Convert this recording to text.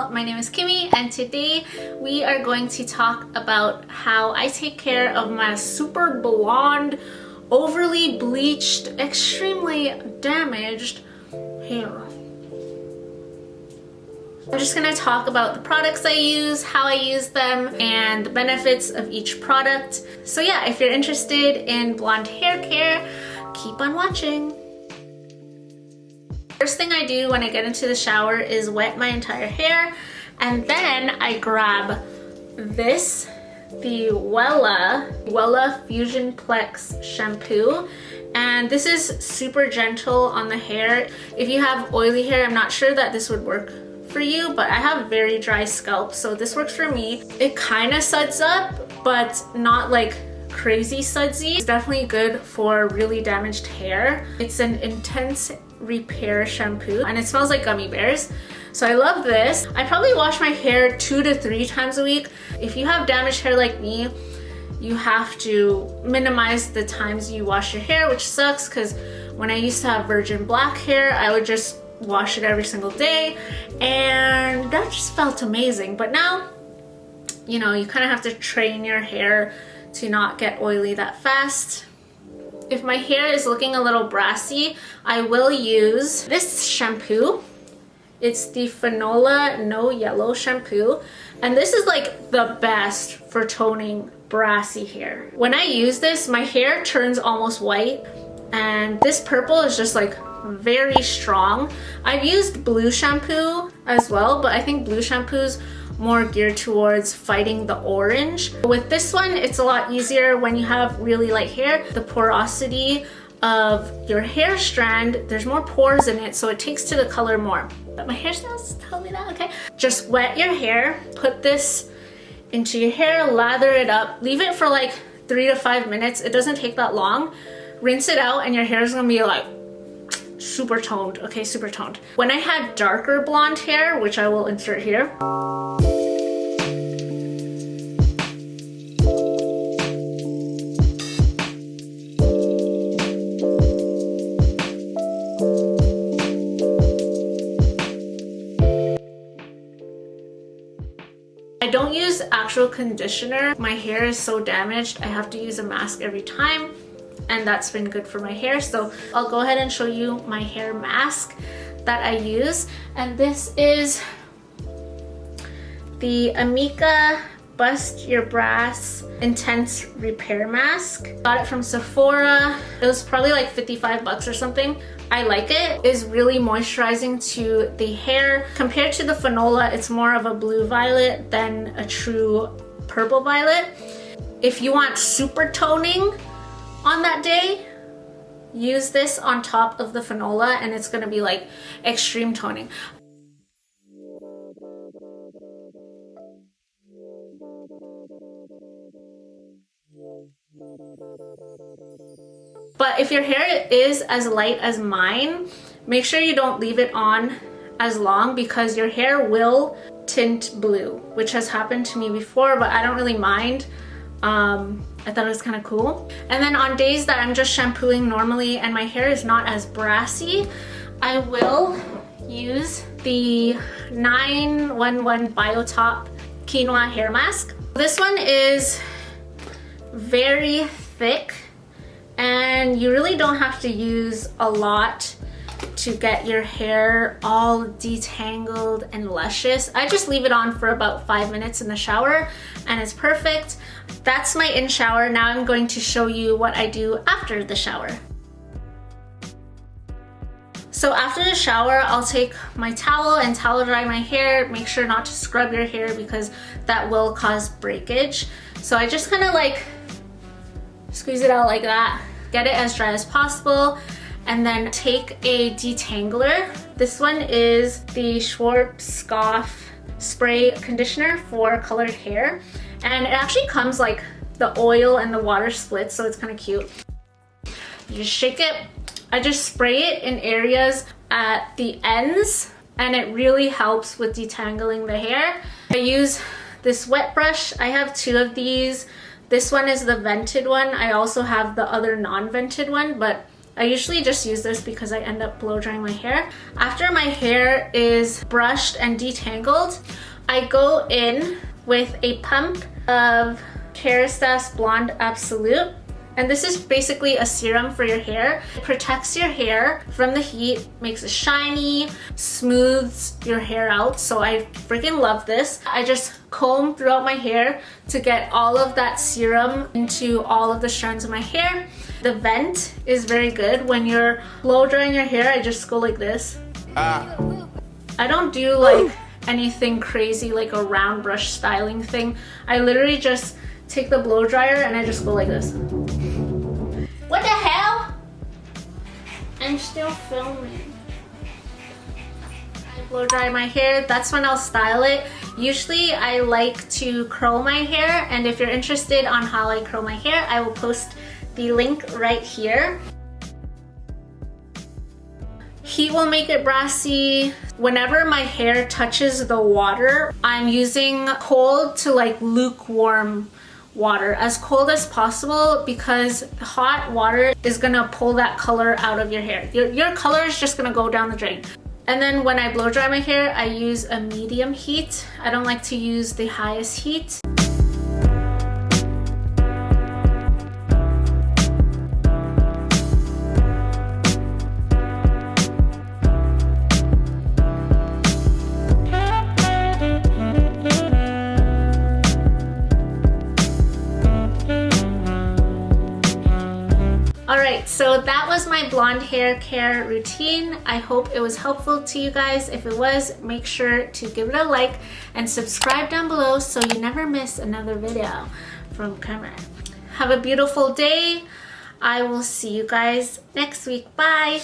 channel. My name is Kimmy and today we are going to talk about how I take care of my super blonde, overly bleached, extremely damaged hair. I'm just going to talk about the products I use, how I use them, and the benefits of each product. So yeah, if you're interested in blonde hair care, keep on watching. First thing I do when I get into the shower is wet my entire hair, and then I grab this, the Wella FusionPlex shampoo, and this is super gentle on the hair. If you have oily hair, I'm not sure that this would work for you, but I have very dry scalp, so this works for me. It kind of suds up, but not like crazy sudsy. It's definitely good for really damaged hair. It's an intense repair shampoo and it smells like gummy bears, so I love this. I probably wash my hair 2 to 3 times a week. If you have damaged hair like me, you have to minimize the times you wash your hair, which sucks because when I used to have virgin black hair, I would just wash it every single day and that just felt amazing. But now, you know, you kind of have to train your hair to not get oily that fast. If my hair is looking a little brassy, I will use this shampoo. It's the Fanola No Yellow shampoo, and this is like the best for toning brassy hair. When I use this, my hair turns almost white, and this purple is just like very strong. I've used blue shampoo as well, but I think blue shampoo's more geared towards fighting the orange. With this one, it's a lot easier when you have really light hair. The porosity of your hair strand, there's more pores in it, so it takes to the color more. But my hairstyles tell me that, okay? Just wet your hair, put this into your hair, lather it up, leave it for like 3 to 5 minutes. It doesn't take that long. Rinse it out and your hair is gonna be like super toned, okay, super toned. When I had darker blonde hair, which I will insert here, I don't use actual conditioner. My hair is so damaged, I have to use a mask every time, and that's been good for my hair. So I'll go ahead and show you my hair mask that I use. And this is the Amika Bust Your Brass Intense Repair Mask. Got it from Sephora. It was probably like 55 bucks or something. I like it. It's really moisturizing to the hair. Compared to the Fanola, it's more of a blue violet than a true purple violet. If you want super toning on that day, use this on top of the Fanola and it's gonna be like extreme toning. But if your hair is as light as mine, make sure you don't leave it on as long because your hair will tint blue, which has happened to me before, but I don't really mind. I thought it was kind of cool. And then on days that I'm just shampooing normally and my hair is not as brassy, I will use the 911 Biotop Quinoa hair mask. This one is very thick and you really don't have to use a lot to get your hair all detangled and luscious. I just leave it on for about 5 minutes in the shower and it's perfect. That's my in shower. Now I'm going to show you what I do after the shower. So after the shower, I'll take my towel and towel dry my hair. Make sure not to scrub your hair because that will cause breakage. So I just kind of like squeeze it out like that, get it as dry as possible, and then take a detangler. This one is the Schwarzkopf spray conditioner for colored hair, and it actually comes like the oil and the water splits, so it's kind of cute. You just shake it. I just spray it in areas at the ends and it really helps with detangling the hair. I use this wet brush. I have 2 of these. This one is the vented one. I also have the other non-vented one, but I usually just use this because I end up blow drying my hair. After my hair is brushed and detangled, I go in with a pump of Kerastase Blonde Absolu. And this is basically a serum for your hair. It protects your hair from the heat, makes it shiny, smooths your hair out. So I freaking love this. I just comb throughout my hair to get all of that serum into all of the strands of my hair. The vent is very good. When you're blow drying your hair, I just go like this. I don't do like anything crazy like a round brush styling thing. I literally just take the blow dryer and I just go like this. What the hell? I'm still filming. I blow dry my hair. That's when I'll style it. Usually I like to curl my hair, and if you're interested on how I curl my hair, I will post the link right here. Heat will make it brassy. Whenever my hair touches the water, I'm using cold to like lukewarm water, as cold as possible, because hot water is gonna pull that color out of your hair. Your color is just gonna go down the drain. And then when I blow dry my hair, I use a medium heat. I don't like to use the highest heat. Alright, so that was my blonde hair care routine. I hope it was helpful to you guys. If it was, make sure to give it a like and subscribe down below so you never miss another video from Kermer. Have a beautiful day. I will see you guys next week. Bye!